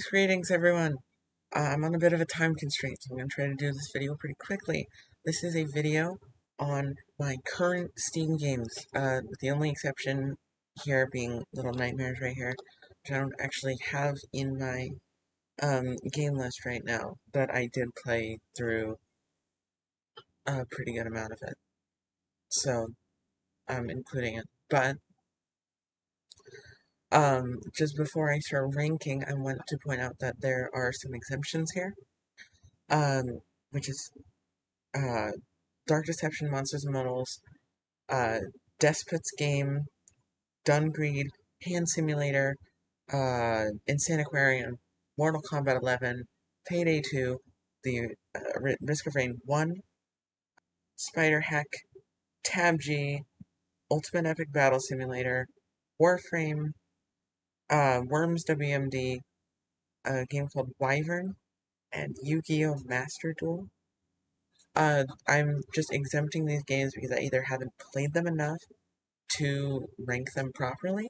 Greetings everyone. I'm on a bit of a time constraint, so I'm going to try to do this video pretty quickly. This is a video on my current Steam games, with the only exception here being Little Nightmares right here, which I don't actually have in my game list right now, but I did play through a pretty good amount of it, so I'm including it. But just before I start ranking, I want to point out that there are some exemptions here, um, which is uh, Dark Deception, Monsters and Models, uh, Despot's Game, Dungreed, Hand Simulator, Insane Aquarium, Mortal Kombat 11, Payday 2, the Risk of Rain 1, Spider Hack, Tab G, Ultimate Epic Battle Simulator, Warframe, Worms WMD, a game called Wyvern, and Yu-Gi-Oh! Master Duel. I'm just exempting these games because I either haven't played them enough to rank them properly,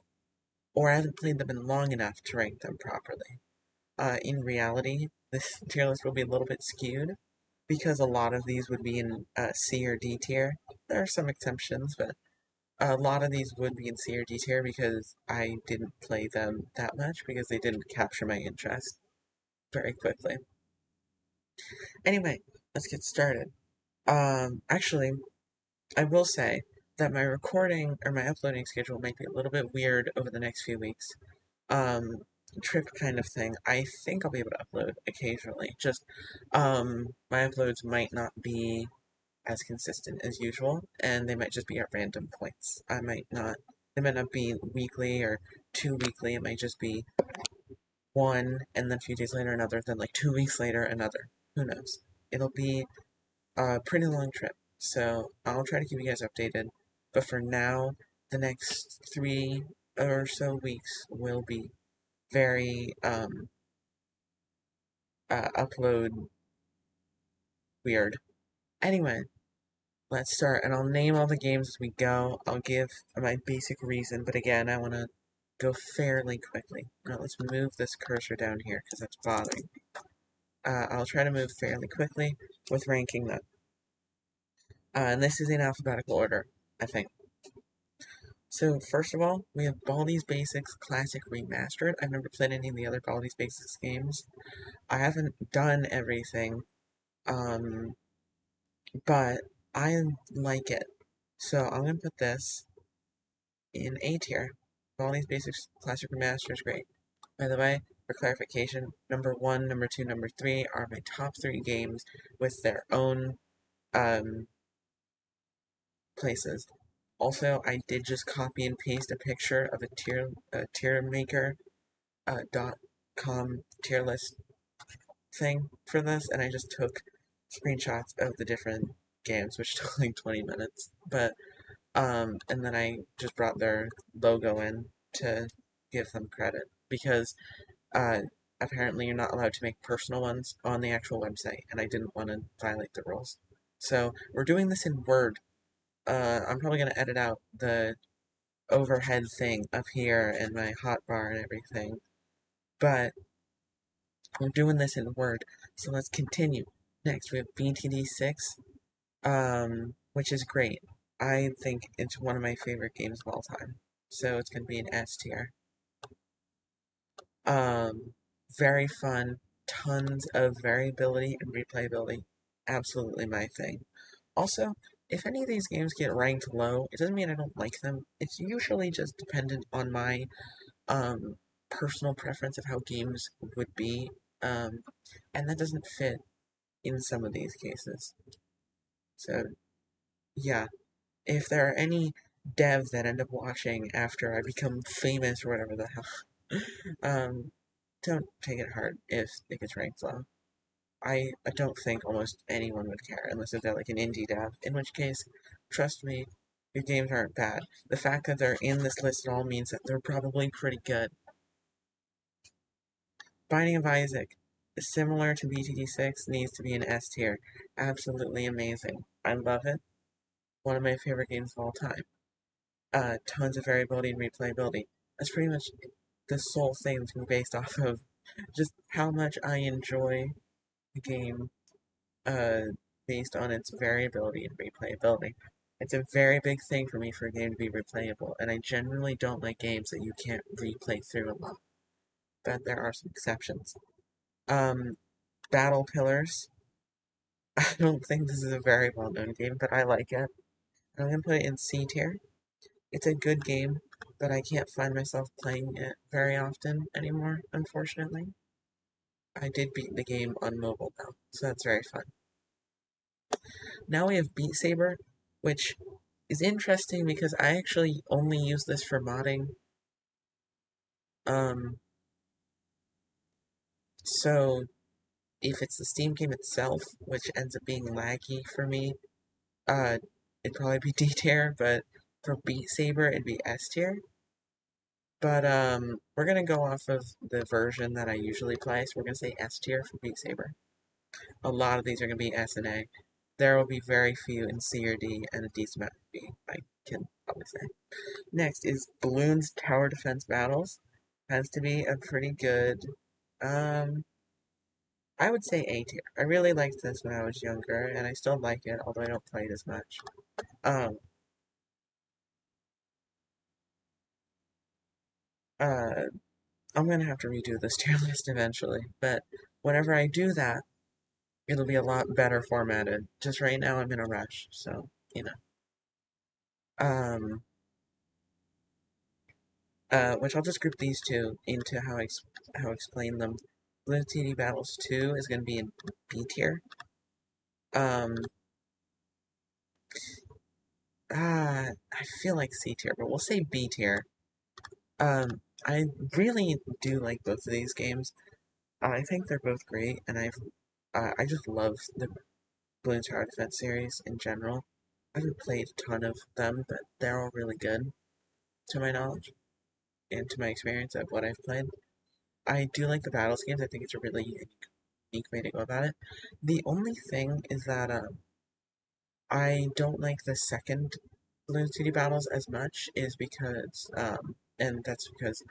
or I haven't played them in long enough to rank them properly. In reality, this tier list will be a little bit skewed, because a lot of these would be in C or D tier. There are some exceptions, but a lot of these would be in C or D tier because I didn't play them that much, because they didn't capture my interest very quickly. Anyway, let's get started. Actually, I will say that my recording or my uploading schedule might be a little bit weird over the next few weeks. Um, Trip kind of thing. I think I'll be able to upload occasionally. Just, my uploads might not be as consistent as usual, and they might just be at random points. They might not be weekly or 2 weekly. It might just be one, and then a few days later another, then like 2 weeks later another. Who knows? It'll be a pretty long trip, so I'll try to keep you guys updated. But for now, the next 3 or so weeks will be very upload weird. Anyway, let's start, and I'll name all the games as we go. I'll give my basic reason, but again, I want to go fairly quickly. Now let's move this cursor down here because that's bothering me. I'll try to move fairly quickly with ranking them. And this is in alphabetical order, I think. So first of all, we have Baldi's Basics Classic Remastered. I've never played any of the other Baldi's Basics games. I haven't done everything, um, but I like it. So I'm gonna put this in A tier. Baldi's Basics Classic Remaster is great. By the way, for clarification, number 1, number 2, number 3 are my top 3 games with their own um, places. Also, I did just copy and paste a picture of a tier maker .com tier list thing for this, and I just took screenshots of the different games, which took like 20 minutes. But and then I just brought their logo in to give them credit, because uh, apparently you're not allowed to make personal ones on the actual website, and I didn't want to violate the rules. So we're doing this in Word. I'm probably gonna edit out the overhead thing up here and my hotbar and everything, but we're doing this in Word, so let's continue. Next, we have BTD6, which is great. I think it's one of my favorite games of all time, so it's going to be an S tier. Very fun, tons of variability and replayability, absolutely my thing. Also, if any of these games get ranked low, it doesn't mean I don't like them. It's usually just dependent on my um, personal preference of how games would be, and that doesn't fit in some of these cases. So, yeah, if there are any devs that end up watching after I become famous or whatever the hell, don't take it hard if it gets ranked low. I don't think almost anyone would care unless they're like an indie dev, in which case, trust me, your games aren't bad. The fact that they're in this list at all means that they're probably pretty good. Binding of Isaac, similar to BTD6, needs to be an S tier. Absolutely amazing. I love it. One of my favorite games of all time. Tons of variability and replayability. That's pretty much the sole thing that's been based off of just how much I enjoy the game uh, based on its variability and replayability. It's a very big thing for me for a game to be replayable, and I generally don't like games that you can't replay through a lot, but there are some exceptions. Um, Battle Pillars. I don't think this is a very well-known game, but I like it. I'm gonna put it in C tier. It's a good game, but I can't find myself playing it very often anymore, unfortunately. I did beat the game on mobile though, so that's very fun. Now we have Beat Saber, which is interesting because I actually only use this for modding. Um, so if it's the Steam game itself, which ends up being laggy for me, uh, it'd probably be D tier, but for Beat Saber, it'd be S tier. But we're gonna go off of the version that I usually play, so we're gonna say S tier for Beat Saber. A lot of these are gonna be S and A. There will be very few in C or D, and a decent amount in B, I can probably say. Next is Bloons Tower Defense Battles. Has to be a pretty good, um, I would say A tier. I really liked this when I was younger, and I still like it, although I don't play it as much. Um, uh, I'm gonna have to redo this tier list eventually, but whenever I do that, it'll be a lot better formatted. Just right now I'm in a rush, so, you know. Um, which I'll just group these two into how I explain them. Blue TD Battles 2 is going to be in B tier. Um, I feel like C tier, but we'll say B tier. I really do like both of these games. I think they're both great, and I just love the Bloons Tower Defense series in general. I haven't played a ton of them, but they're all really good, to my knowledge, and to my experience of what I've played. I do like the battles games. I think it's a really unique way to go about it. The only thing is that I don't like the second Balloon City battles as much is because, and that's because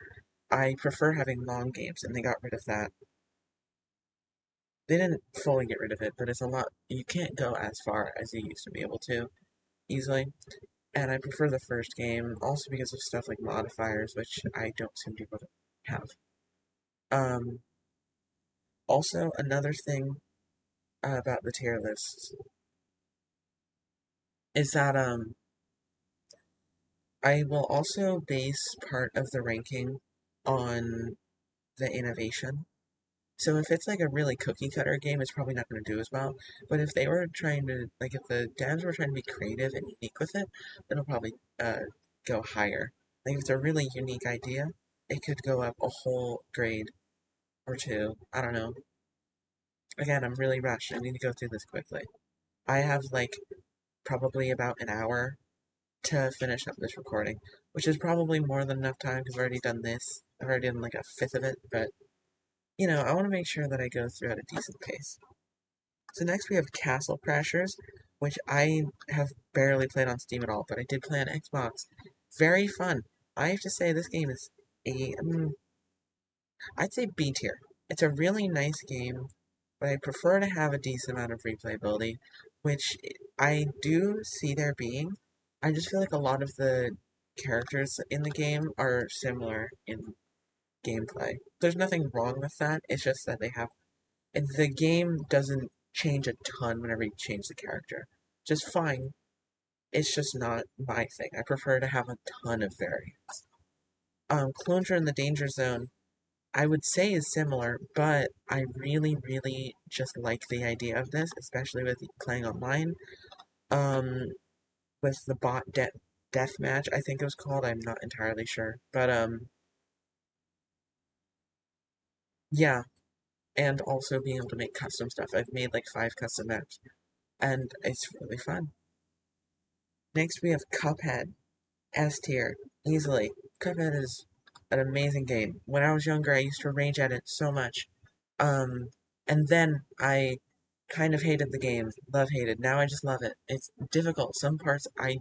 I prefer having long games, and they got rid of that. They didn't fully get rid of it, but it's a lot. You can't go as far as you used to be able to easily, and I prefer the first game also because of stuff like modifiers, which I don't seem to be able to have. Um, Also, another thing about the tier lists is that I will also base part of the ranking on the innovation. So if it's like a really cookie cutter game, it's probably not going to do as well. But if they were trying to, like, if the devs were trying to be creative and unique with it, then it'll probably go higher. Like, if it's a really unique idea, it could go up a whole grade or two. I don't know. Again, I'm really rushed. I need to go through this quickly. I have, like, probably about an hour to finish up this recording, which is probably more than enough time because I've already done this. I've already done like a fifth of it, but you know, I want to make sure that I go through at a decent pace. So next we have Castle Crashers, which I have barely played on Steam at all, but I did play on Xbox. Very fun. I have to say this game is a, I'd say B tier. It's a really nice game, but I prefer to have a decent amount of replayability, which I do see there being. I just feel like a lot of the characters in the game are similar in gameplay. There's nothing wrong with that, it's just that they have. And the game doesn't change a ton whenever you change the character. Just fine. It's just not my thing. I prefer to have a ton of variants. Closure in the Danger Zone I would say is similar, but I really, really just like the idea of this, especially with playing online. Um, with the death match, I think it was called. I'm not entirely sure, but yeah, and also being able to make custom stuff. I've made like 5 custom maps, and it's really fun. Next, we have Cuphead, S tier, easily. Cuphead is an amazing game. When I was younger, I used to rage at it so much. Um, and then I kind of hated the game, love hated. Now I just love it. It's difficult. Some parts I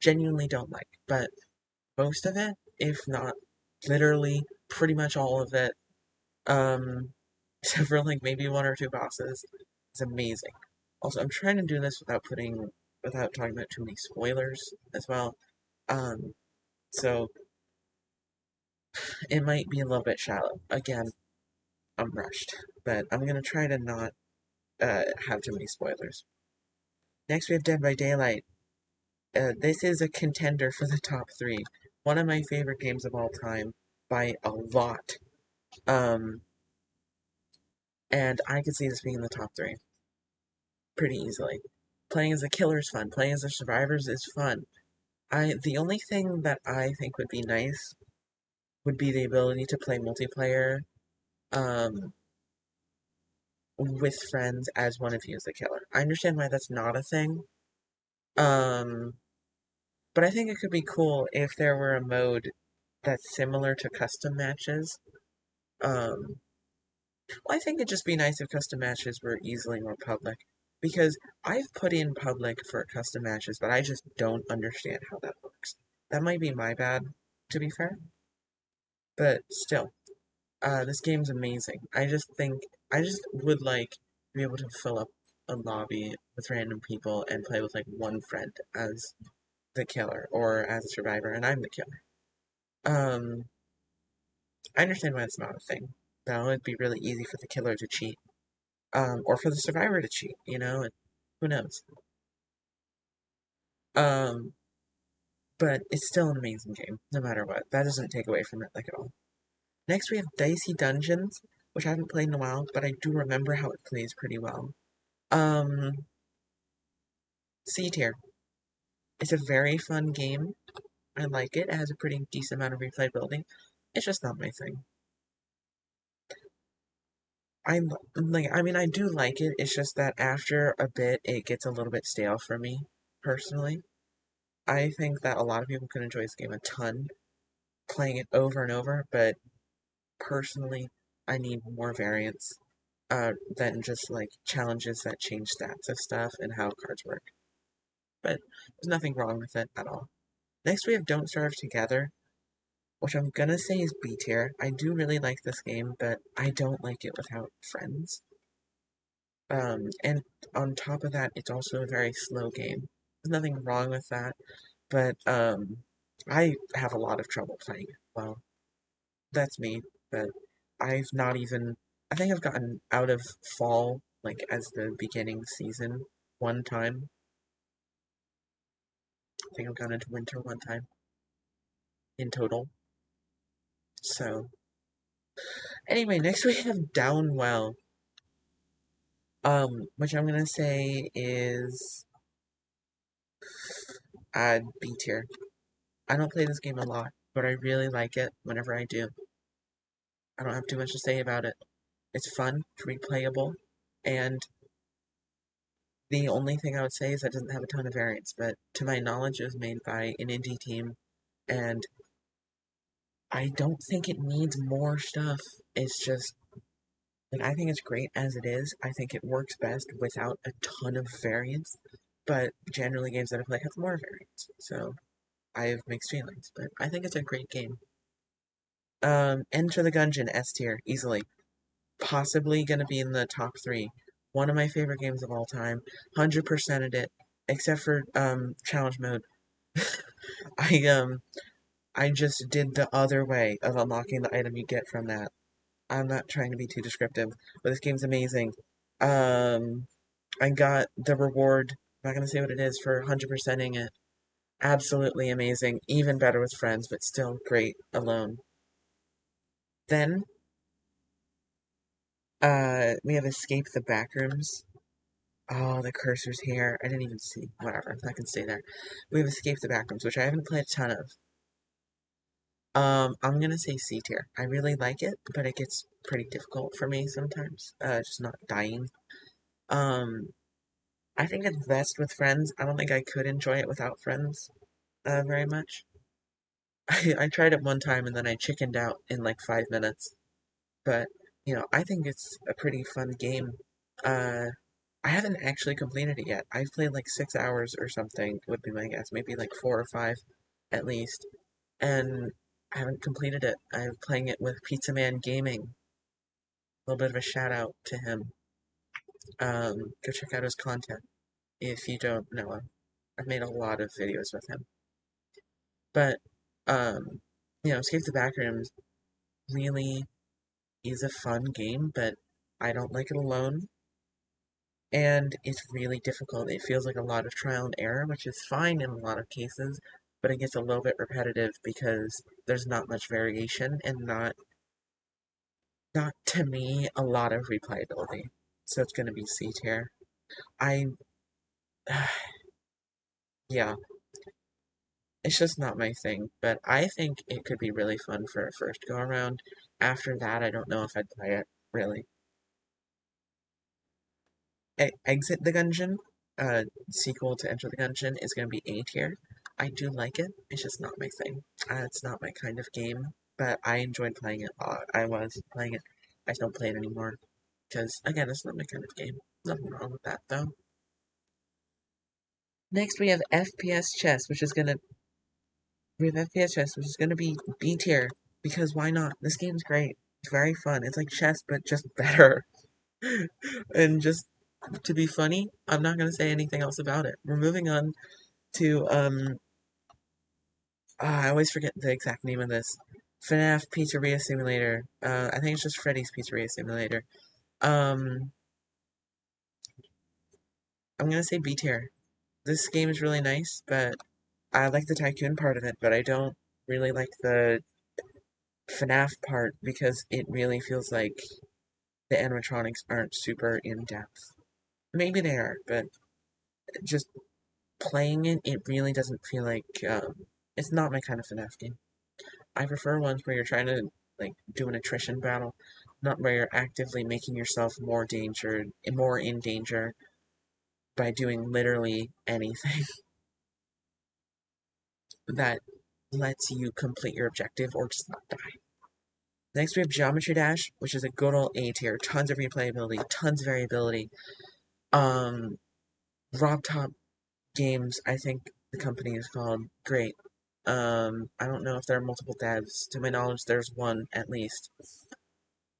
genuinely don't like, but most of it, if not literally pretty much all of it, Um, except for like maybe one or two bosses. It's amazing. Also, I'm trying to do this without talking about too many spoilers as well. Um, so it might be a little bit shallow. Again, I'm rushed, but I'm gonna try to not have too many spoilers. Next, we have Dead by Daylight. This is a contender for the top three. One of my favorite games of all time by a lot. Um, and I could see this being in the top three pretty easily. Playing as a killer is fun. Playing as a survivors is fun. The only thing that I think would be nice would be the ability to play multiplayer um, with friends as one of you is the killer. I understand why that's not a thing, um, but I think it could be cool if there were a mode that's similar to custom matches. Um, well, I think it'd just be nice if custom matches were easily more public, because I've put in public for custom matches, but I just don't understand how that works. That might be my bad, to be fair, but still. This game's amazing. I just would like to be able to fill up a lobby with random people and play with like one friend as the killer or as a survivor, and I'm the killer. Um, I understand why it's not a thing. Now it'd be really easy for the killer to cheat, or for the survivor to cheat. And who knows? Um, but it's still an amazing game, no matter what. That doesn't take away from it like at all. Next, we have Dicey Dungeons, which I haven't played in a while, but I do remember how it plays pretty well. Um, C tier. It's a very fun game. I like it. It has a pretty decent amount of replayability. It's just not my thing. I mean, I do like it. It's just that after a bit, it gets a little bit stale for me, personally. I think that a lot of people could enjoy this game a ton, playing it over and over, but personally, I need more variance, than just like challenges that change stats of stuff and how cards work. But there's nothing wrong with it at all. Next, we have Don't Starve Together, which I'm gonna say is B tier. I do really like this game, but I don't like it without friends. And on top of that, it's also a very slow game. There's nothing wrong with that, but I have a lot of trouble playing it. Well, that's me, but I've not even. I think I've gotten out of fall like as the beginning season one time. I think I've gone into winter one time in total. So anyway, next we have Downwell, which I'm gonna say is B tier. I don't play this game a lot, but I really like it whenever I do. I don't have too much to say about it. It's fun, it's replayable, and the only thing I would say is that it doesn't have a ton of variants, but to my knowledge, it was made by an indie team, and I don't think it needs more stuff. It's just, like, I think it's great as it is. I think it works best without a ton of variants, but generally games that I play have more variants, so I have mixed feelings, but I think it's a great game. Enter the Gungeon, S tier, easily. Possibly gonna be in the top three. One of my favorite games of all time. 100%ed it, except for challenge mode. I um I just did the other way of unlocking the item you get from that. I'm not trying to be too descriptive, but this game's amazing. Um, I got the reward. I'm not gonna say what it is for 100%ing it. Absolutely amazing. Even better with friends, but still great alone. Then we have Escape the Backrooms. Oh, the cursor's here. I didn't even see. Whatever. I can stay there. We have Escape the Backrooms, which I haven't played a ton of. I'm gonna say C tier. I really like it, but it gets pretty difficult for me sometimes. Just not dying. Um, I think it's best with friends. I don't think I could enjoy it without friends, very much. I tried it one time and then I chickened out in like 5 minutes. But, I think it's a pretty fun game. Uh, I haven't actually completed it yet. I've played like 6 hours or something, would be my guess. Maybe like 4 or 5 at least. And I haven't completed it. I'm playing it with Pizza Man Gaming. little bit of a shout out to him. Go check out his content if you don't know him. I've made a lot of videos with him. But, um, Escape the Backrooms really is a fun game, but I don't like it alone. And it's really difficult. It feels like a lot of trial and error, which is fine in a lot of cases, but it gets a little bit repetitive because there's not much variation and not to me a lot of replayability. So it's going to be C tier. I yeah, it's just not my thing, but I think it could be really fun for a first go around. After that, I don't know if I'd play it really. Exit the Gungeon, sequel to Enter the Gungeon, is going to be A tier. I do like it. It's just not my thing. It's not my kind of game, but I enjoyed playing it. I was playing it. I don't play it anymore because again, it's not my kind of game. Nothing wrong with that though. Next, we have FPS Chess, which is gonna be B tier because why not? This game's great. It's very fun. It's like chess, but just better. And just to be funny, I'm not gonna say anything else about it. We're moving on to I always forget the exact name of this. FNAF Pizzeria Simulator. I think it's just Freddy's Pizzeria Simulator. Um, I'm gonna say B tier. This game is really nice, but I like the tycoon part of it, but I don't really like the FNAF part because it really feels like the animatronics aren't super in depth. Maybe they are, but just playing it, it really doesn't feel like it's not my kind of FNAF game. I prefer ones where you're trying to like do an attrition battle, not where you're actively making yourself more in danger by doing literally anything that lets you complete your objective or just not die. Next we have Geometry Dash, which is a good old A tier. Tons of replayability, tons of variability. Um, Rob Top Games, I think the company is called. Great. I don't know if there are multiple devs. To my knowledge, there's one at least,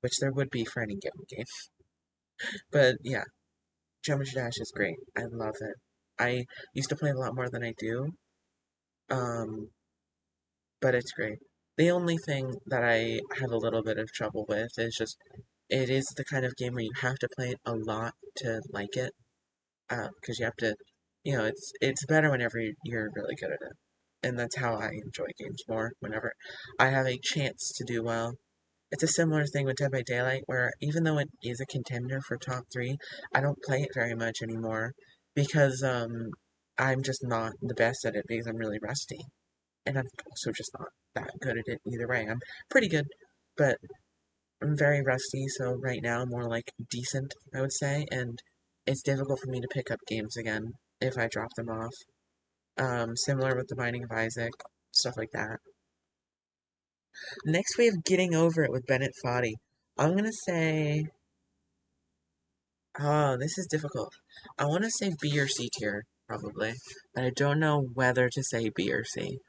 which there would be for any given game. But yeah, Geometry Dash is great. I love it. I used to play a lot more than I do, um, but it's great. The only thing that I have a little bit of trouble with is just it is the kind of game where you have to play it a lot to like it, because you have to, it's better whenever you're really good at it, and that's how I enjoy games more. Whenever I have a chance to do well. It's a similar thing with Dead by Daylight, where even though it is a contender for top three, I don't play it very much anymore because I'm just not the best at it because I'm really rusty, and I'm also just not that good at it either way. I'm pretty good, but I'm very rusty, so right now I'm more like decent, I would say, and it's difficult for me to pick up games again if I drop them off. Similar with The Binding of Isaac, stuff like that. Next we have Getting Over It with Bennett Foddy. I'm gonna say, oh, this is difficult. I want to say B or C tier, probably, but I don't know whether to say B or C.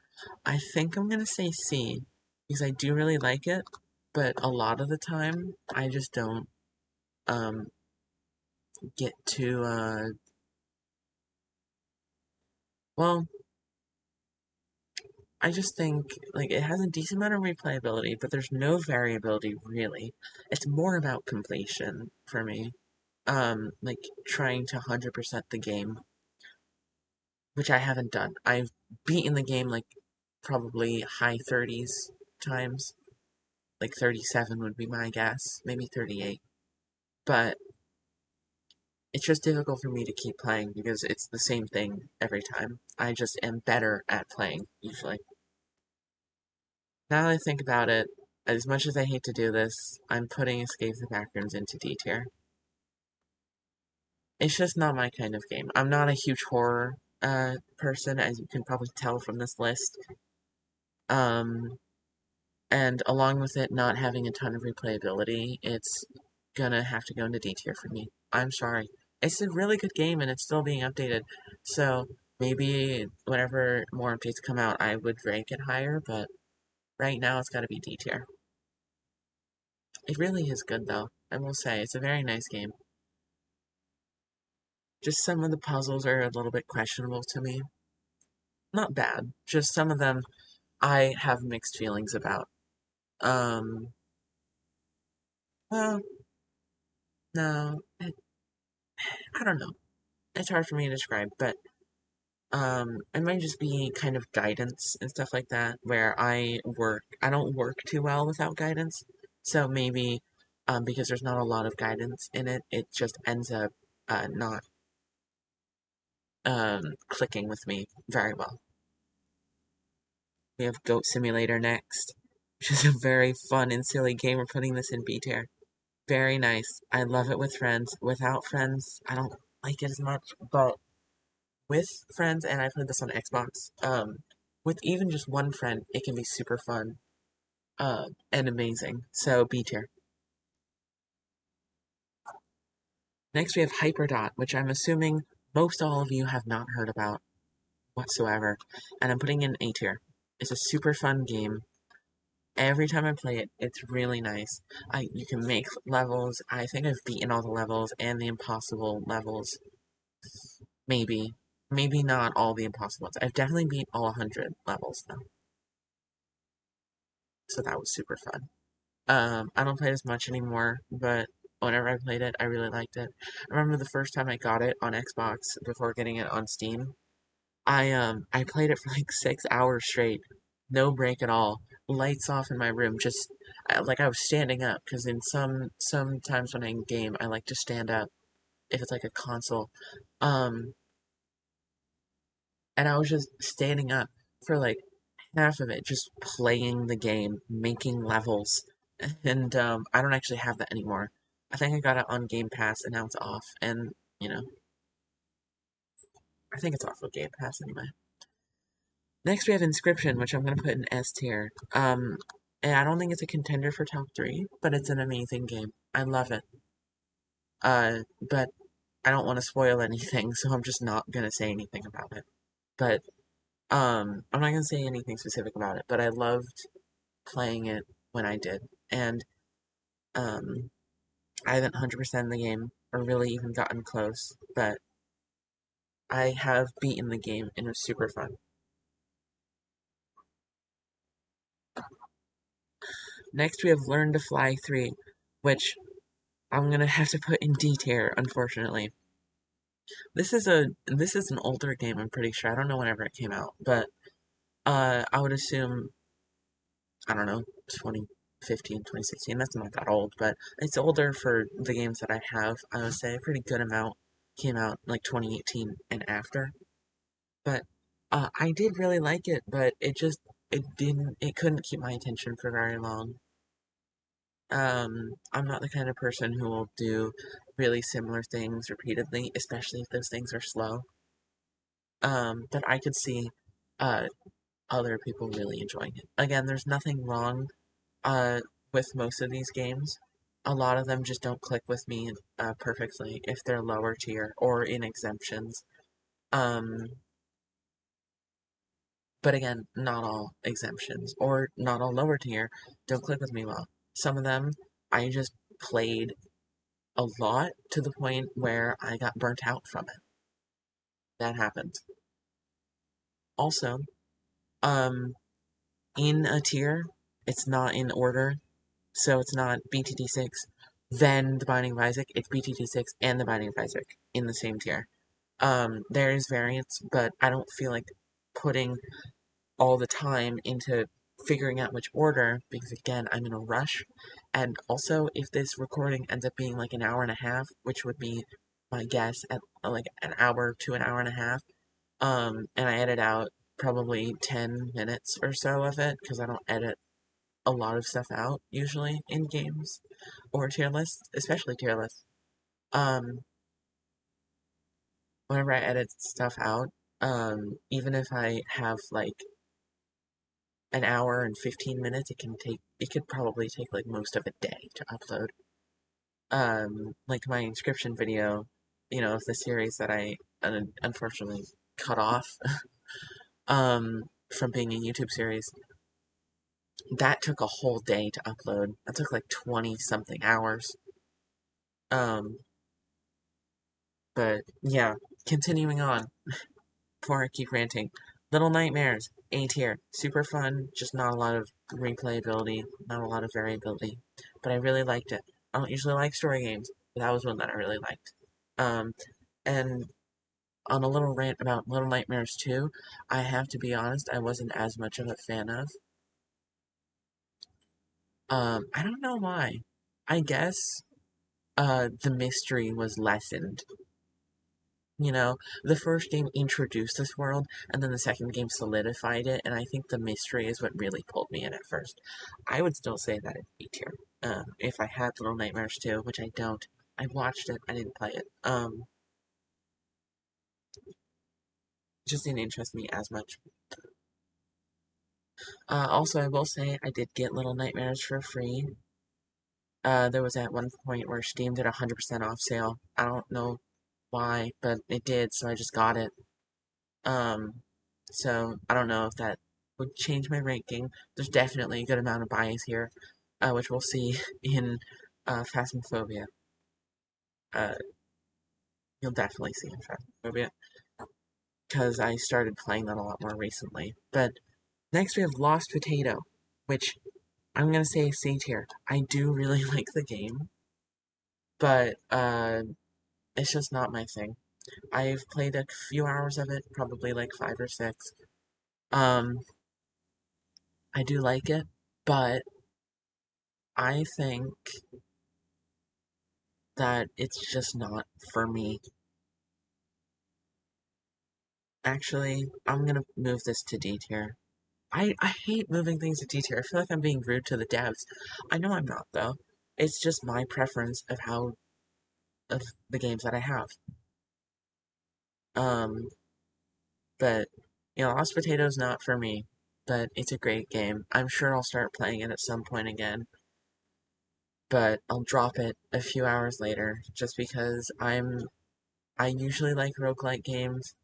I think I'm gonna say C, because I do really like it, but a lot of the time, I just don't, um, get to, well, I just think, like, it has a decent amount of replayability, but there's no variability, really. It's more about completion, for me. Like, trying to 100% the game, which I haven't done. I've beaten the game, like, probably high 30s times. Like 37 would be my guess, maybe 38. But it's just difficult for me to keep playing because it's the same thing every time. I just am better at playing, usually. Now that I think about it, as much as I hate to do this, I'm putting Escape the Backrooms into D tier. It's just not my kind of game. I'm not a huge horror person, as you can probably tell from this list. Um, and along with it not having a ton of replayability, it's gonna have to go into D tier for me. I'm sorry. It's a really good game and it's still being updated, so maybe whenever more updates come out, I would rank it higher, but right now it's gotta be D tier. It really is good though. I will say, it's a very nice game. Just some of the puzzles are a little bit questionable to me. Not bad, just some of them I have mixed feelings about. Um, well, no, I don't know. It's hard for me to describe, but it might just be kind of guidance and stuff like that, where I don't work too well without guidance. So maybe, because there's not a lot of guidance in it, it just ends up, not, clicking with me very well. We have Goat Simulator next, which is a very fun and silly game. We're putting this in B tier. Very nice. I love it with friends. Without friends, I don't like it as much, but with friends, and I played this on Xbox, with even just one friend, it can be super fun, and amazing. So B tier. Next we have Hyperdot, which I'm assuming most all of you have not heard about whatsoever, and I'm putting in A tier. It's a super fun game. Every time I play it, it's really nice. You can make levels. I think I've beaten all the levels and the impossible levels. Maybe. Maybe not all the impossible ones. I've definitely beat all 100 levels, though. So that was super fun. I don't play it as much anymore, but whenever I played it, I really liked it. I remember the first time I got it on Xbox before getting it on Steam. I played it for like 6 hours straight, no break at all, lights off in my room, just like I was standing up because in sometimes when I game, I like to stand up if it's like a console, um, and I was just standing up for like half of it, just playing the game, making levels, and I don't actually have that anymore. I think I got it on Game Pass and now it's off, and you know, I think it's off of Game Pass anyway. Next we have Inscription, which I'm gonna put in S tier. And I don't think it's a contender for top three, but it's an amazing game. I love it. But I don't want to spoil anything, so I'm just not gonna say anything about it. But I'm not gonna say anything specific about it. But I loved playing it when I did, and um, I haven't 100% the game or really even gotten close, but I have beaten the game and it was super fun. Next we have Learn to Fly 3, which I'm gonna have to put in D tier, unfortunately. This is an older game, I'm pretty sure. I don't know whenever it came out, but I would assume, I don't know, 2015, 2016. That's not that old, but it's older for the games that I have. I would say a pretty good amount came out like 2018 and after. But I did really like it, but it couldn't keep my attention for very long. I'm not the kind of person who will do really similar things repeatedly, especially if those things are slow. But I could see uh, other people really enjoying it. Again, there's nothing wrong uh, with most of these games. A lot of them just don't click with me perfectly if they're lower tier or in exemptions. Um, but again, not all exemptions or not all lower tier don't click with me well. Some of them I just played a lot to the point where I got burnt out from it. That happened. Also, um, in a tier, it's not in order, so it's not BTT6, then The Binding of Isaac, it's BTT6 and The Binding of Isaac in the same tier. There is variance, but I don't feel like putting all the time into figuring out which order, because again, I'm in a rush, and also, if this recording ends up being like an hour and a half, which would be my guess at like an hour to an hour and a half, and I edit out probably 10 minutes or so of it, because I don't edit a lot of stuff out, usually, in games, or tier lists, especially tier lists. Um, Whenever I edit stuff out, even if I have, like, an hour and 15 minutes, it could probably take, like, most of a day to upload. Like my Inscription video, of the series that I unfortunately cut off, um, from being a YouTube series, that took a whole day to upload. That took like 20 something hours. Um, but yeah, continuing on before I keep ranting. Little Nightmares, A tier. Super fun, just not a lot of replayability, not a lot of variability. But I really liked it. I don't usually like story games, but that was one that I really liked. Um, and on a little rant about Little Nightmares 2, I have to be honest, I wasn't as much of a fan of. I don't know why. I guess the mystery was lessened. You know, the first game introduced this world, and then the second game solidified it, and I think the mystery is what really pulled me in at first. I would still say that it's B tier. If I had Little Nightmares 2, which I don't. I watched it, I didn't play it. Just didn't interest me as much. Also, I will say I did get Little Nightmares for free. There was at one point where Steam did a 100% off sale. I don't know why, but it did, so I just got it. Um, so I don't know if that would change my ranking. There's definitely a good amount of bias here, which we'll see in Phasmophobia. Uh, you'll definitely see in Phasmophobia, because I started playing that a lot more recently. But next we have Lost Potato, which I'm gonna say C tier. I do really like the game, but it's just not my thing. I've played a few hours of it, probably like 5 or 6. Um, I do like it, but I think that it's just not for me. Actually, I'm gonna move this to D tier. I hate moving things to D tier. I feel like I'm being rude to the devs. I know I'm not though. It's just my preference of how of the games that I have. Um, but Lost Potato's not for me. But it's a great game. I'm sure I'll start playing it at some point again. But I'll drop it a few hours later just because I usually like roguelike games,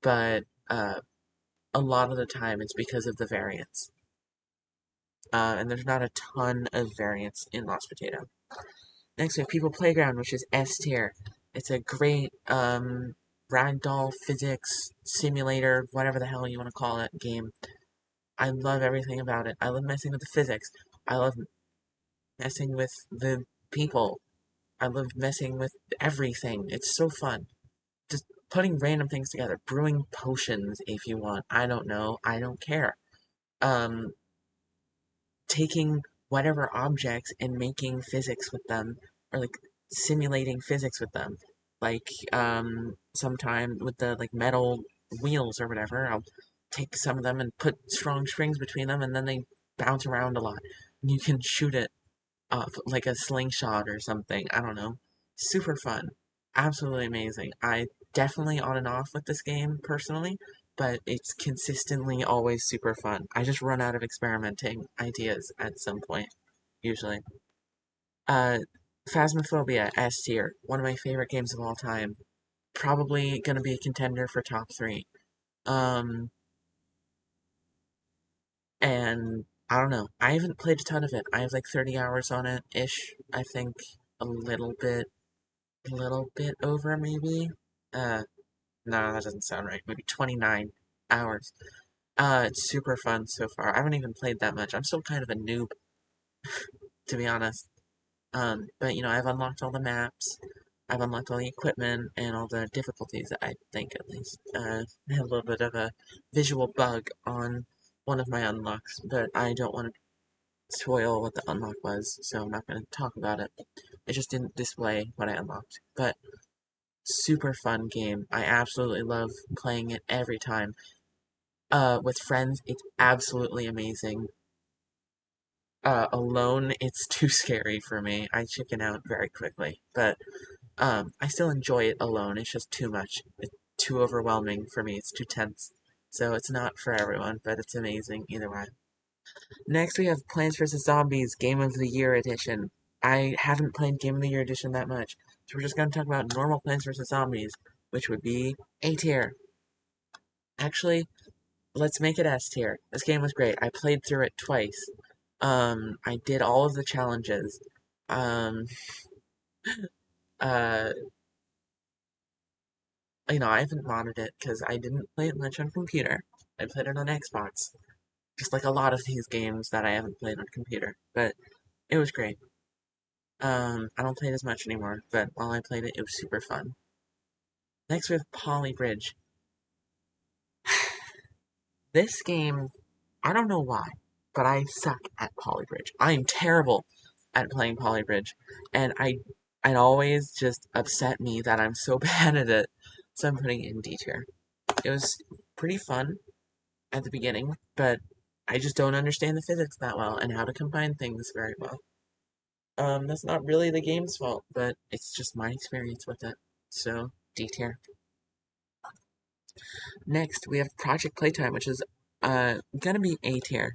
but a lot of the time it's because of the variants. And there's not a ton of variants in Lost Potato. Next we have People Playground, which is S tier. It's a great ragdoll physics simulator, whatever the hell you want to call it, game. I love everything about it. I love messing with the physics. I love messing with the people. I love messing with everything. It's so fun. Just putting random things together. Brewing potions if you want. I don't know. I don't care. Um, Taking whatever objects and making physics with them, or like simulating physics with them. Like sometime with the like metal wheels or whatever, I'll take some of them and put strong strings between them, and then they bounce around a lot. And you can shoot it off like a slingshot or something. I don't know. Super fun. Absolutely amazing. I definitely on and off with this game personally, but it's consistently always super fun. I just run out of experimenting ideas at some point, usually. Uh, Phasmophobia, S tier. One of my favorite games of all time. Probably gonna be a contender for top 3. Um, and I don't know. I haven't played a ton of it. I have like 30 hours on it ish. I think a little bit over maybe. Uh, no, that doesn't sound right. Maybe 29 hours. It's super fun so far. I haven't even played that much. I'm still kind of a noob, to be honest. But I've unlocked all the maps. I've unlocked all the equipment and all the difficulties, I think, at least. I had a little bit of a visual bug on one of my unlocks, but I don't want to spoil what the unlock was, so I'm not going to talk about it. It just didn't display what I unlocked. But super fun game. I absolutely love playing it every time. With friends, it's absolutely amazing. Alone, it's too scary for me. I chicken out very quickly. But I still enjoy it alone. It's just too much. It's too overwhelming for me. It's too tense. So it's not for everyone, but it's amazing either way. Next, we have Plants vs. Zombies Game of the Year Edition. I haven't played Game of the Year Edition that much, so we're just going to talk about normal Plants vs. Zombies, which would be A tier. Actually, let's make it S tier. This game was great. I played through it twice. I did all of the challenges. Um, Uh, I haven't modded it because I didn't play it much on computer. I played it on Xbox, just like a lot of these games that I haven't played on computer. But it was great. I don't play it as much anymore, but while I played it, it was super fun. Next we have Poly Bridge. This game, I don't know why, but I suck at Poly Bridge. I am terrible at playing Poly Bridge, and it always just upset me that I'm so bad at it. So I'm putting it in D tier. It was pretty fun at the beginning, but I just don't understand the physics that well and how to combine things very well. That's not really the game's fault, but it's just my experience with it. So, D tier. Next, we have Project Playtime, which is gonna be A tier.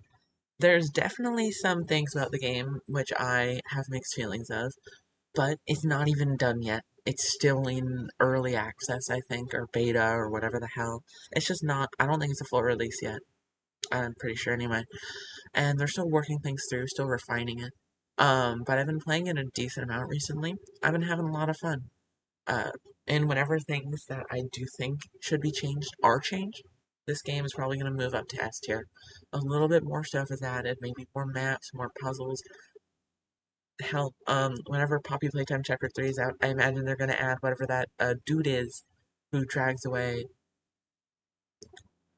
There's definitely some things about the game which I have mixed feelings of, but it's not even done yet. It's still in early access, I think, or beta, or whatever the hell. It's just not, I don't think it's a full release yet. I'm pretty sure anyway. And they're still working things through, still refining it. But I've been playing it a decent amount recently. I've been having a lot of fun. Uh, and whenever things that I do think should be changed are changed, this game is probably going to move up to S tier. A little bit more stuff is added, maybe more maps, more puzzles. Hell, whenever Poppy Playtime Chapter 3 is out, I imagine they're going to add whatever that dude is who drags away.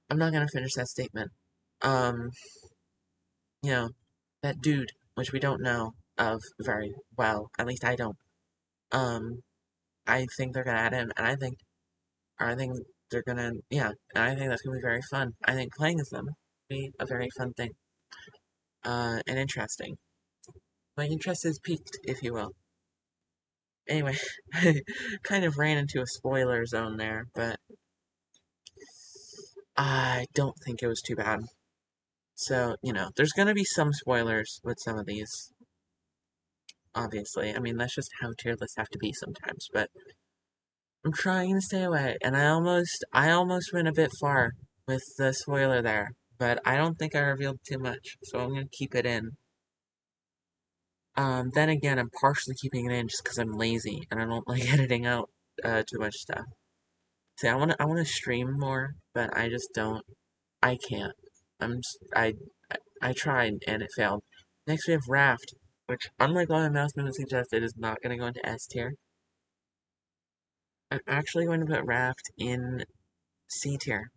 I'm not going to finish that statement. Um, you know, that dude, which we don't know of very well, at least I don't. Um, I think they're gonna add him, and I think they're gonna, yeah, and I think that's gonna be very fun. I think playing as them will be a very fun thing, and interesting. My interest is piqued, if you will. Anyway, I kind of ran into a spoiler zone there, but I don't think it was too bad. So, there's gonna be some spoilers with some of these, obviously. I mean, that's just how tier lists have to be sometimes, but I'm trying to stay away, and I almost went a bit far with the spoiler there, but I don't think I revealed too much, so I'm gonna keep it in. Then again, I'm partially keeping it in just because I'm lazy and I don't like editing out too much stuff. See, I wanna stream more, but I just don't. I can't. I tried and it failed. Next we have Raft, which, unlike what my mouse movement suggested, is not gonna go into S tier. I'm actually going to put Raft in C tier.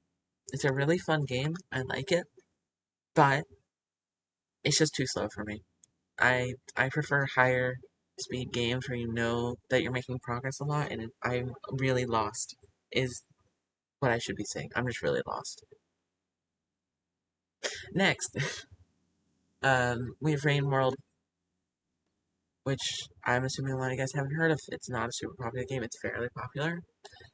It's a really fun game. I like it, but it's just too slow for me. I prefer higher speed games where you know that you're making progress a lot, and I'm really lost. Is what I should be saying. I'm just really lost. Next, we have Rain World, which I'm assuming a lot of you guys haven't heard of. It's not a super popular game. It's fairly popular.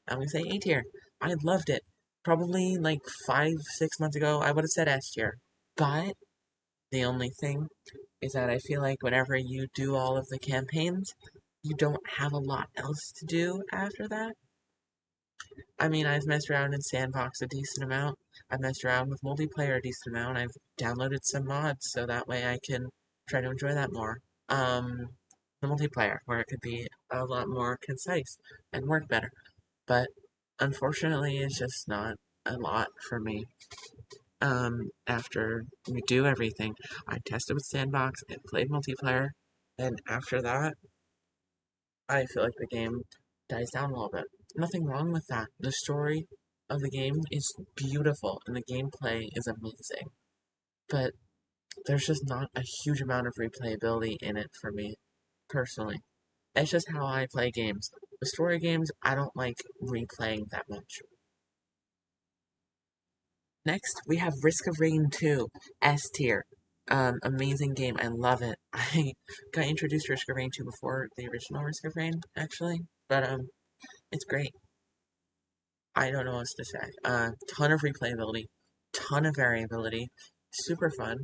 I'm gonna say A tier. I loved it. Probably like 5, 6 months ago, I would have said S tier, but the only thing is that I feel like whenever you do all of the campaigns, you don't have a lot else to do after that. I mean, I've messed around in Sandbox a decent amount. I've messed around with multiplayer a decent amount. I've downloaded some mods so that way I can try to enjoy that more. The multiplayer, where it could be a lot more concise and work better. But unfortunately, it's just not a lot for me. After we do everything, I tested with Sandbox and played multiplayer, and after that, I feel like the game dies down a little bit. Nothing wrong with that. The story of the game is beautiful, and the gameplay is amazing, but there's just not a huge amount of replayability in it for me, personally. It's just how I play games. The story games, I don't like replaying that much. Next, we have Risk of Rain 2, S tier. Amazing game. I love it. I got introduced to Risk of Rain 2 before the original Risk of Rain, actually. But, it's great. I don't know what else to say. Ton of replayability, ton of variability, super fun.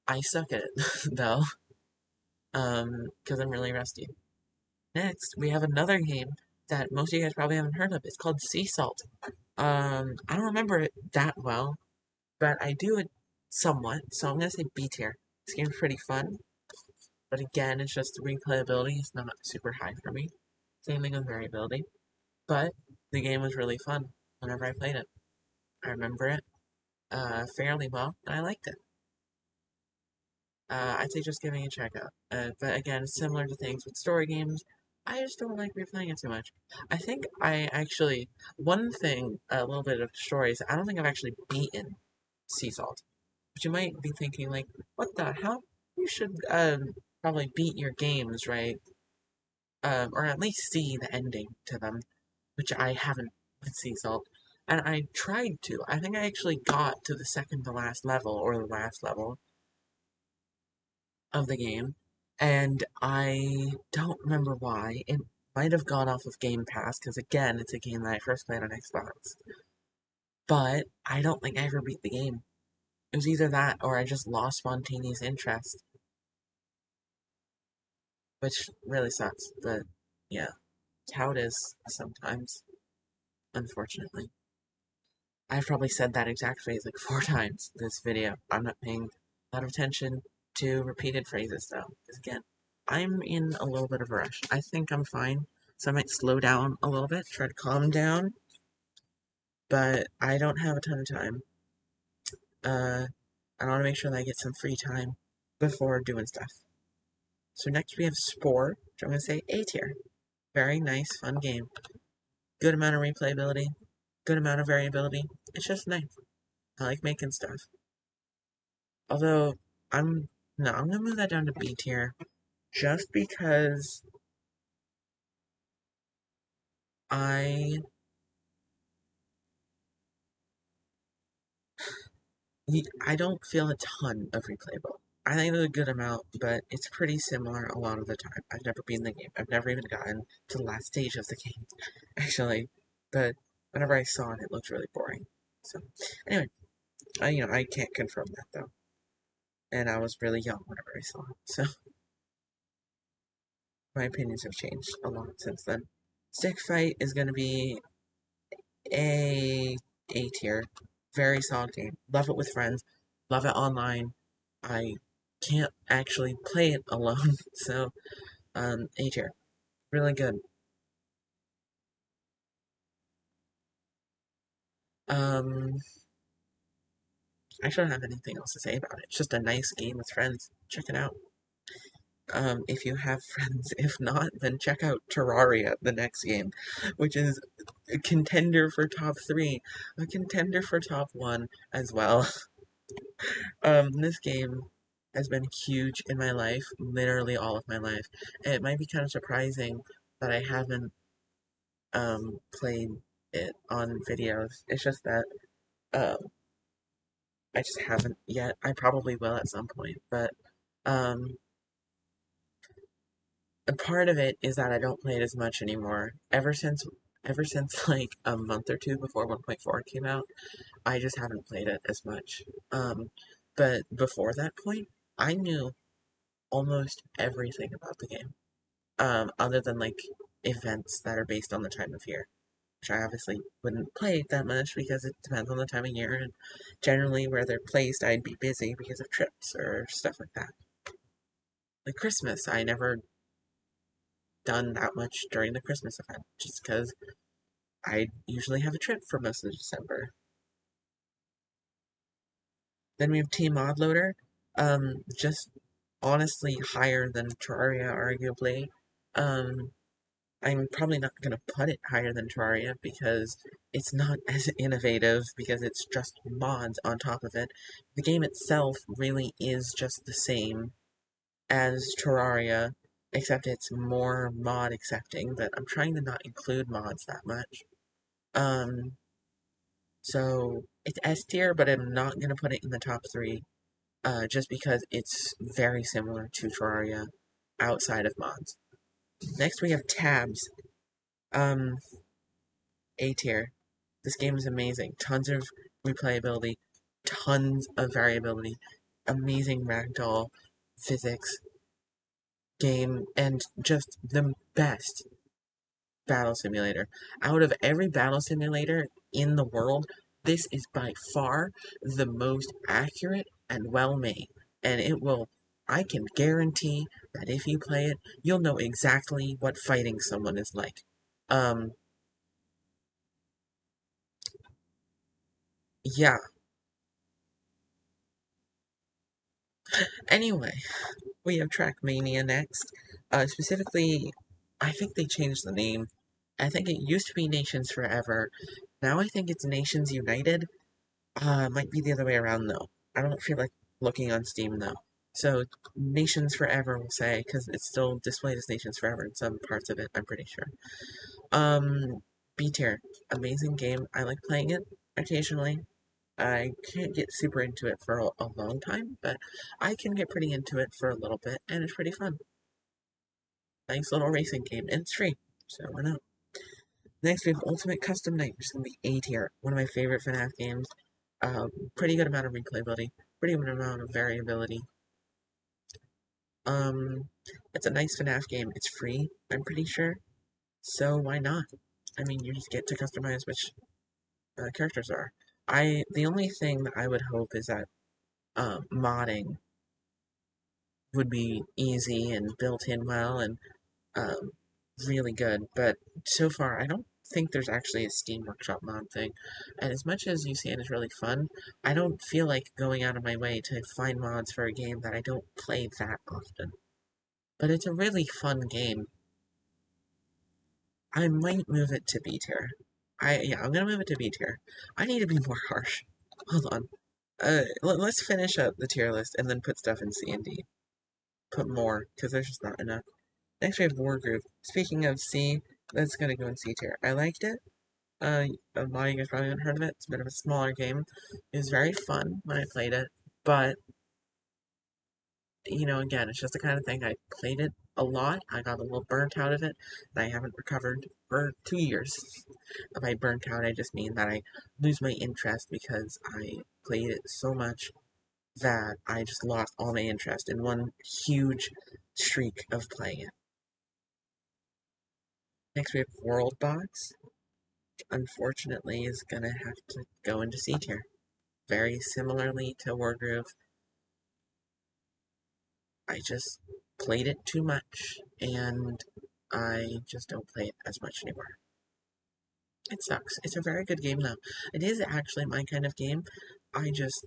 I suck at it, though, because I'm really rusty. Next, we have another game that most of you guys probably haven't heard of. It's called Sea Salt. I don't remember it that well, but I do it somewhat, so I'm gonna say B tier. This game's pretty fun, but again, it's just the replayability is not super high for me. Same thing with variability. But the game was really fun whenever I played it. I remember it fairly well, and I liked it. I'd say just giving it a check out. But again, similar to things with story games, I just don't like replaying it too much. I think I actually, one thing, a little bit of stories, I don't think I've actually beaten Sea Salt. But you might be thinking, like, what the hell? You should probably beat your games, right? Or at least see the ending to them, which I haven't with Sea Salt. And I tried to. I think I actually got to the second to last level, or the last level, of the game, and I don't remember why. It might have gone off of Game Pass, because again, it's a game that I first played on Xbox. But I don't think I ever beat the game. It was either that or I just lost spontaneous interest, which really sucks. But yeah, it's how it is sometimes, unfortunately. I've probably said that exact phrase like 4 times this video. I'm not paying a lot of attention to repeated phrases though, because again, I'm in a little bit of a rush. I think I'm fine, so I might slow down a little bit, try to calm down, but I don't have a ton of time. Uh, I want to make sure that I get some free time before doing stuff. So next we have Spore, which I'm going to say A tier. Very nice, fun game. Good amount of replayability, good amount of variability. It's just nice. I like making stuff. Although, I'm, no, I'm gonna move that down to B tier, just because I, I don't feel a ton of replayable. I think there's a good amount, but it's pretty similar a lot of the time. I've never beaten the game. I've never even gotten to the last stage of the game, actually. But whenever I saw it, it looked really boring. So, anyway, I can't confirm that though. And I was really young whenever I saw it, so my opinions have changed a lot since then. Stick Fight is gonna be a A tier. Very solid game. Love it with friends. Love it online. I can't actually play it alone, so A tier. Really good. Um, I don't have anything else to say about it. It's just a nice game with friends. Check it out. If you have friends. If not, then check out Terraria, the next game, which is a contender for top 3, a contender for top 1 as well. This game has been huge in my life, literally all of my life. And it might be kind of surprising that I haven't played it on videos. It's just that um I just haven't yet. I probably will at some point, but um a part of it is that I don't play it as much anymore. Ever since like a month or two before 1.4 came out, I just haven't played it as much. But before that point, I knew almost everything about the game. Other than like events that are based on the time of year, which I obviously wouldn't play that much because it depends on the time of year, and generally where they're placed, I'd be busy because of trips or stuff like that. Like Christmas, I never done that much during the Christmas event, just because I usually have a trip for most of December. Then we have Team Mod Loader, just honestly higher than Terraria, arguably. Um, I'm probably not going to put it higher than Terraria because it's not as innovative because it's just mods on top of it. The game itself really is just the same as Terraria, except it's more mod accepting, but I'm trying to not include mods that much. Um, so it's S tier, but I'm not going to put it in the top 3, just because it's very similar to Terraria outside of mods. Next we have Tabs. Um, A tier. This game is amazing. Tons of replayability, tons of variability, amazing ragdoll physics game, and just the best battle simulator. Out of every battle simulator in the world, this is by far the most accurate and well made. And it will I can guarantee that if you play it, you'll know exactly what fighting someone is like. Um, yeah. Anyway, we have Trackmania next. Specifically, I think they changed the name. I think it used to be Nations Forever. Now I think it's Nations United. Might be the other way around though. I don't feel like looking on Steam though. So Nations Forever will say, because it's still displayed as Nations Forever in some parts of it, I'm pretty sure. B tier, amazing game. I like playing it occasionally. I can't get super into it for a long time, but I can get pretty into it for a little bit, and it's pretty fun. Nice little racing game, and it's free, so why not? Next, we have Ultimate Custom Night, which is in the A tier. One of my favorite FNAF games. Pretty good amount of replayability, pretty good amount of variability. Um, it's a nice FNAF game. It's free, I'm pretty sure, so why not? I mean, you just get to customize which characters are. The only thing that I would hope is that modding would be easy and built in well and um, really good. But so far, I don't think there's actually a Steam Workshop mod thing. And as much as you say it is really fun, I don't feel like going out of my way to find mods for a game that I don't play that often. But it's a really fun game. I might move it to B tier. Yeah, I'm gonna move it to B tier. I need to be more harsh. Hold on. Let's finish up the tier list and then put stuff in C and D. Put more, because there's just not enough. Next we have War Group. Speaking of C, that's gonna go in C tier. I liked it. A lot of you guys probably haven't heard of it. It's a bit of a smaller game. It was very fun when I played it, but you know, again, it's just the kind of thing I played it a lot. I got a little burnt out of it, and I haven't recovered for 2 years. By burnt out, I just mean that I lose my interest because I played it so much that I just lost all my interest in one huge streak of playing it. Next, we have World Box. Unfortunately, is gonna have to go into C tier. Very similarly to Wargroove, I just played it too much, and I just don't play it as much anymore. It sucks. It's a very good game though. It is actually my kind of game. I just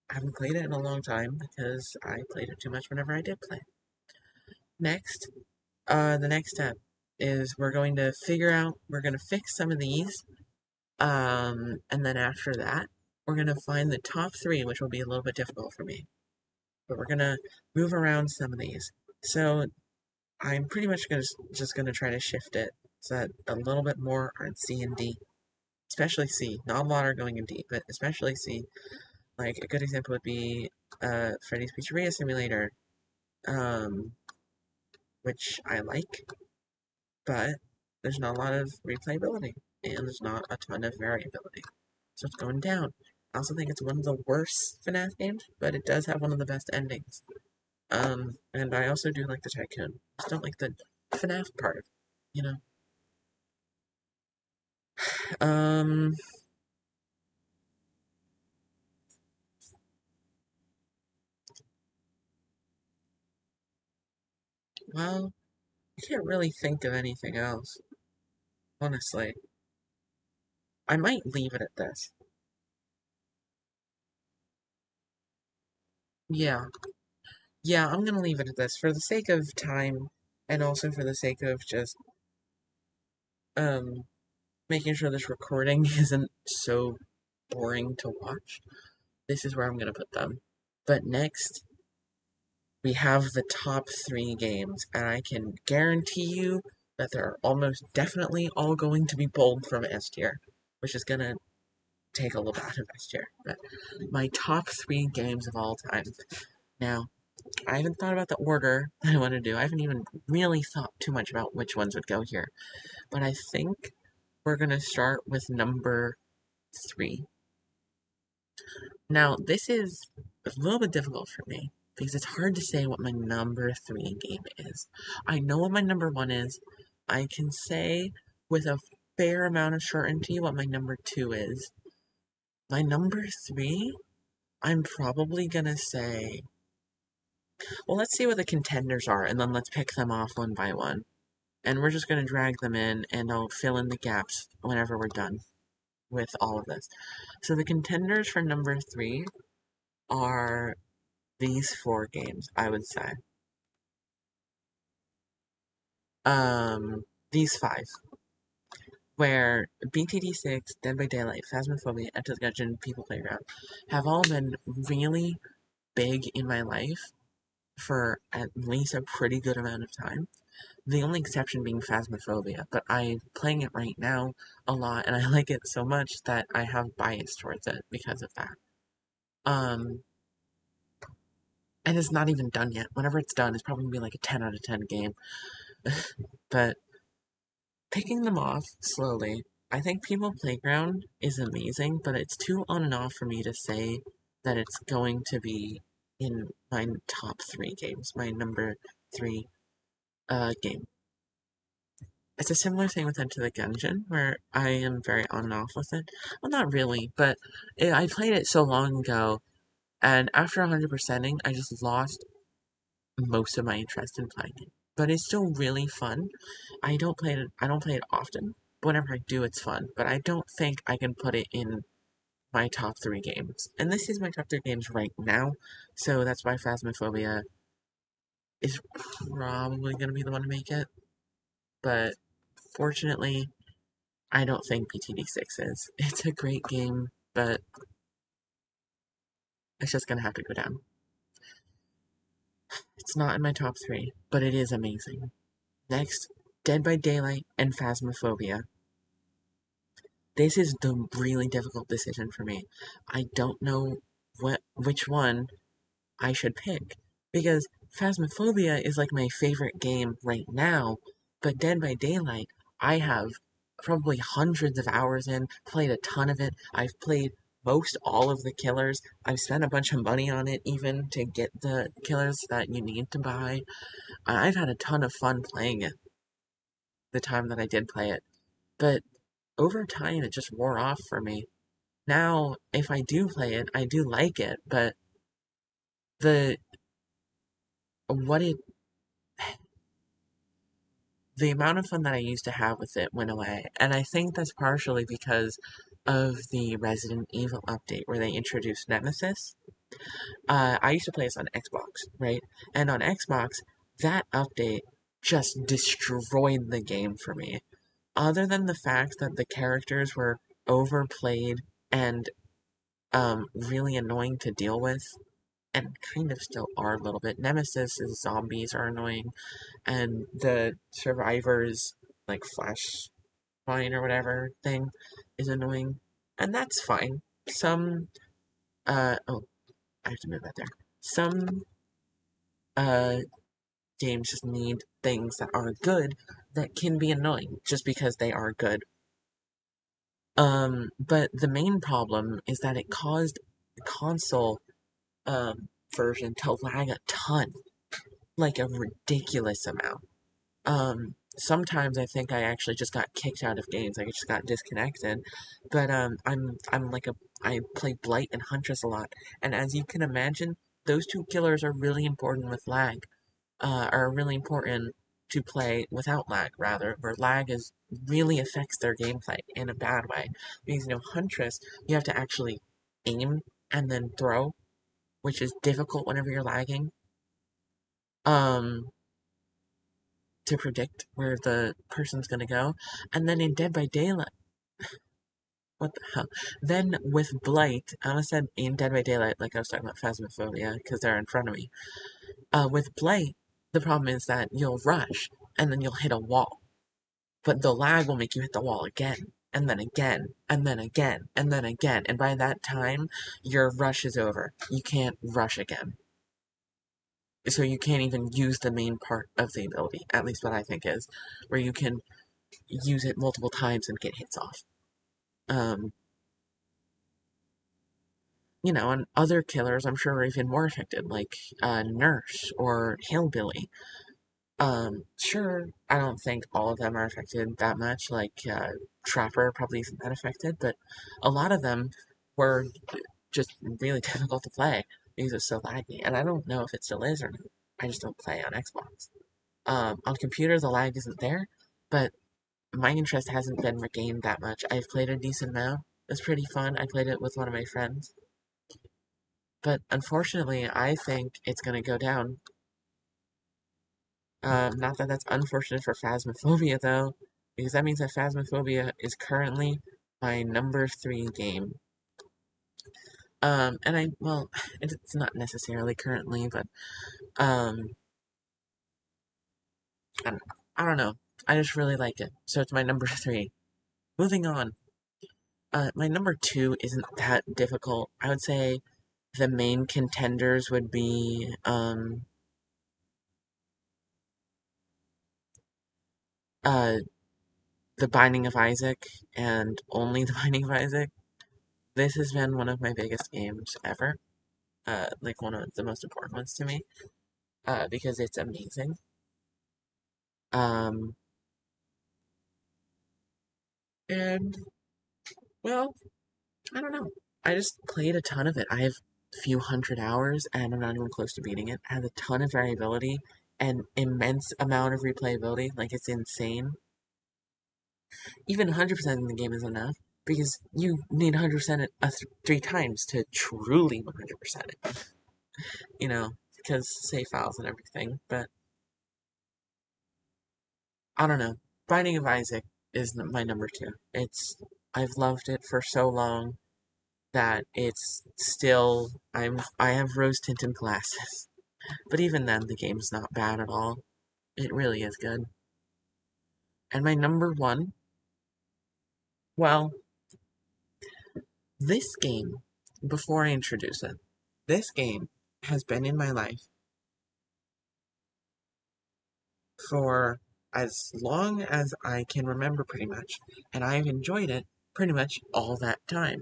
haven't played it in a long time because I played it too much whenever I did play. Next, the next step is we're going to fix some of these, and then after that, we're going to find the top three, which will be a little bit difficult for me. But we're going to move around some of these. So I'm pretty much just going to try to shift it so that a little bit more are in C and D. Especially C. Not a lot are going in D, but especially C. Like, a good example would be Freddy's Pizzeria Simulator, um, which I like, but there's not a lot of replayability, and there's not a ton of variability. So it's going down. I also think it's one of the worst FNAF games, but it does have one of the best endings. And I also do like the Tycoon. I just don't like the FNAF part of it, you know? Um, well, I can't really think of anything else, honestly. I might leave it at this. Yeah, yeah, I'm gonna leave it at this for the sake of time, and also for the sake of just, um, making sure this recording isn't so boring to watch. This is where I'm gonna put them. But next, we have the top three games, and I can guarantee you that they're almost definitely all going to be pulled from S tier, which is gonna take a little bit out of S tier. But my top three games of all time. Now, I haven't thought about the order that I want to do. I haven't even really thought too much about which ones would go here. But I think we're gonna start with number three. Now, this is a little bit difficult for me because it's hard to say what my number three game is. I know what my number one is. I can say with a fair amount of certainty what my number two is. My number three, I'm probably gonna say Well, let's see what the contenders are, and then let's pick them off one by one. And we're just going to drag them in, and I'll fill in the gaps whenever we're done with all of this. So the contenders for number 3 are these 4 games, I would say. These 5. Where BTD6, Dead by Daylight, Phasmophobia, Enter the Gungeon, People Playground have all been really big in my life for at least a pretty good amount of time. The only exception being Phasmophobia, but I'm playing it right now a lot, and I like it so much that I have bias towards it because of that. Um, and it's not even done yet. Whenever it's done, it's probably gonna be like a 10 out of 10 game. But picking them off slowly, I think People Playground is amazing, but it's too on and off for me to say that it's going to be in my top 3 games, my number 3 game. It's a similar thing with Enter the Gungeon, where I am very on and off with it. Well, not really, but I played it so long ago, and after 100%ing, I just lost most of my interest in playing it. But it's still really fun. I don't play it often. But whenever I do, it's fun. But I don't think I can put it in my top 3 games. And this is my top 3 games right now, so that's why Phasmophobia is probably going to be the one to make it. But fortunately, I don't think BTD6 is. It's a great game, but it's just gonna have to go down. It's not in my top 3, but it is amazing. Next, Dead by Daylight and Phasmophobia. This is the really difficult decision for me. I don't know which one I should pick, because Phasmophobia is like my favorite game right now, but Dead by Daylight, I have probably hundreds of hours in, played a ton of it. I've played most all of the killers. I've spent a bunch of money on it even to get the killers that you need to buy. I've had a ton of fun playing it the time that I did play it, but over time it just wore off for me. Now, if I do play it, I do like it, but the what it the amount of fun that I used to have with it went away, and I think that's partially because of the Resident Evil update where they introduced Nemesis. I used to play this on Xbox, right? And on Xbox, that update just destroyed the game for me. Other than the fact that the characters were overplayed and really annoying to deal with, and kind of still are a little bit. Nemesis's zombies are annoying, and the survivors like flashpoint or whatever thing is annoying, and that's fine. Some oh, I have to move that there. Some uh games just need things that are good that can be annoying just because they are good. But the main problem is that it caused the console version to lag a ton, like a ridiculous amount. Sometimes I think I actually just got kicked out of games, like I just got disconnected. But I'm like I play Blight and Huntress a lot, and as you can imagine, those 2 killers are really important with lag. Are really important to play without lag, rather, where lag is really affects their gameplay in a bad way. Because Huntress, you have to actually aim and then throw, which is difficult whenever you're lagging. Um, to predict where the person's gonna go. And then in Dead by Daylight, what the hell? Then with Blight, I almost said in Dead by Daylight, like I was talking about Phasmophobia, because they're in front of me. With Blight, the problem is that you'll rush, and then you'll hit a wall. But the lag will make you hit the wall again, and then again, and then again, and then again. And by that time, your rush is over. You can't rush again. So you can't even use the main part of the ability, at least what I think is, where you can use it multiple times and get hits off. Um, and other killers I'm sure are even more affected, like Nurse or Hillbilly. Sure, I don't think all of them are affected that much, like Trapper probably isn't that affected, but a lot of them were just really difficult to play. because it's so laggy. And I don't know if it still is or not. I just don't play on Xbox. On computer, the lag isn't there, but my interest hasn't been regained that much. I've played a decent amount. It's pretty fun. I played it with one of my friends. But unfortunately, I think it's going to go down. Not that that's unfortunate for Phasmophobia, though, because that means that Phasmophobia is currently my number 3 game. And well, it's not necessarily currently, but, I don't, I don't know. I just really like it. So it's my number 3. Moving on. My number 2 isn't that difficult. I would say the main contenders would be, uh, The Binding of Isaac and only The Binding of Isaac. This has been one of my biggest games ever. Like one of the most important ones to me. Because it's amazing. Um, and, well, I don't know. I just played a ton of it. I have a few hundred hours, and I'm not even close to beating it. I have a ton of variability and immense amount of replayability. Like, it's insane. Even 100% in the game is enough, because you need 100% it 3 times to truly 100% it. You know, because save files and everything. But, I don't know. Binding of Isaac is my number 2. I've loved it for so long that it's still, I have rose tinted glasses. But even then, the game's not bad at all. It really is good. And my number 1, well, this game, before I introduce it, this game has been in my life for as long as I can remember, pretty much, and I've enjoyed it pretty much all that time.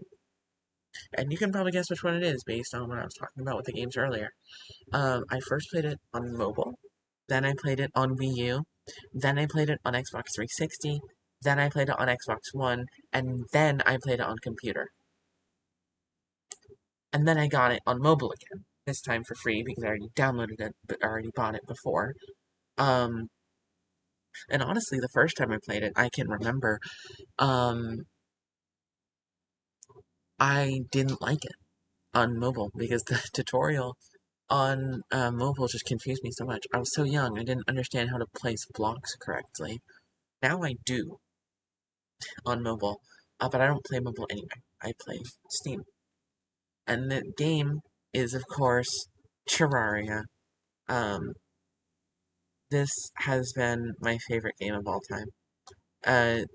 And you can probably guess which one it is based on what I was talking about with the games earlier. I first played it on mobile, then I played it on Wii U, then I played it on Xbox 360, then I played it on Xbox One, and then I played it on computer. And then I got it on mobile again, this time for free because I already downloaded it, but I already bought it before. Um, and honestly, the first time I played it, I can remember, um, I didn't like it on mobile because the tutorial on mobile just confused me so much. I was so young, I didn't understand how to place blocks correctly. Now I do on mobile, but I don't play mobile anyway. I play Steam. And the game is, of course, Terraria. Um, this has been my favorite game of all time.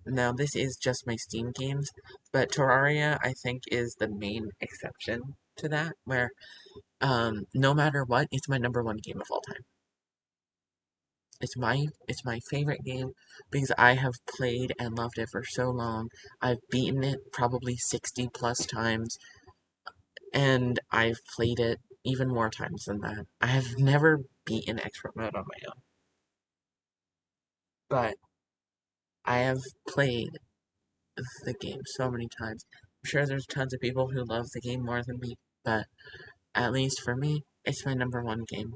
Now this is just my Steam games, but Terraria, I think, is the main exception to that, where, no matter what, it's my number 1 game of all time. It's my favorite game because I have played and loved it for so long. I've beaten it probably 60 plus times, and I've played it even more times than that. I have never beaten expert mode on my own, but I have played the game so many times. I'm sure there's tons of people who love the game more than me, but at least for me, it's my number 1 game.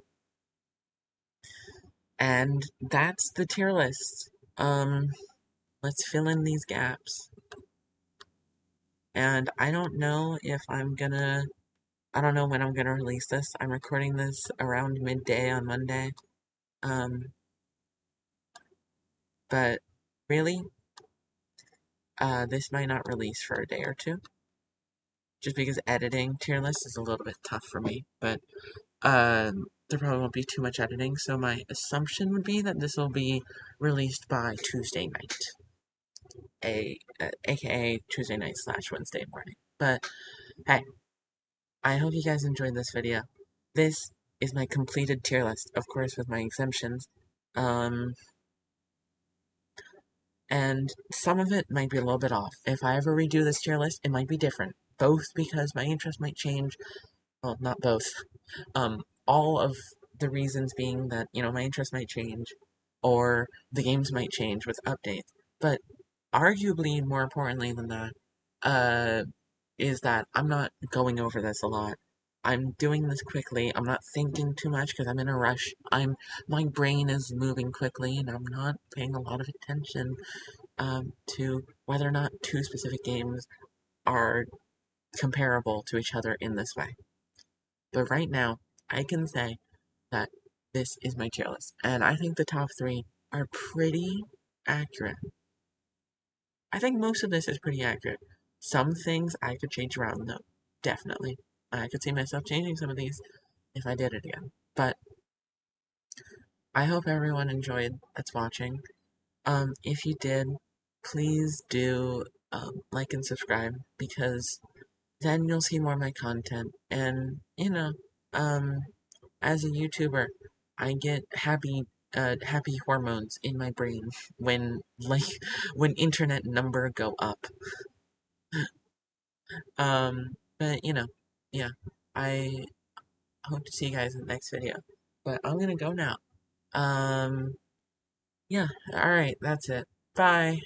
And that's the tier list. Let's fill in these gaps. And I don't know if I don't know when I'm gonna release this. I'm recording this around midday on Monday. Um, but really, this might not release for a day or two. Just because editing tier list is a little bit tough for me. But, there probably won't be too much editing. So my assumption would be that this will be released by Tuesday night. AKA Tuesday night / Wednesday morning. But, hey, I hope you guys enjoyed this video. This is my completed tier list, of course, with my exemptions. Um, and some of it might be a little bit off. If I ever redo this tier list, it might be different. Both because my interest might change. Well, not both. All of the reasons being that, my interest might change, or the games might change with updates. But arguably more importantly than that, is that I'm not going over this a lot. I'm doing this quickly. I'm not thinking too much because I'm in a rush. My brain is moving quickly and I'm not paying a lot of attention to whether or not two specific games are comparable to each other in this way. But right now, I can say that this is my tier list, and I think the top three are pretty accurate. I think most of this is pretty accurate. Some things I could change around though, definitely. I could see myself changing some of these if I did it again. But I hope everyone enjoyed that's watching. If you did, please do like and subscribe because then you'll see more of my content. And um, as a YouTuber, I get happy hormones in my brain when when internet number go up. But yeah, I hope to see you guys in the next video. But I'm gonna go now. Yeah, alright, that's it. Bye.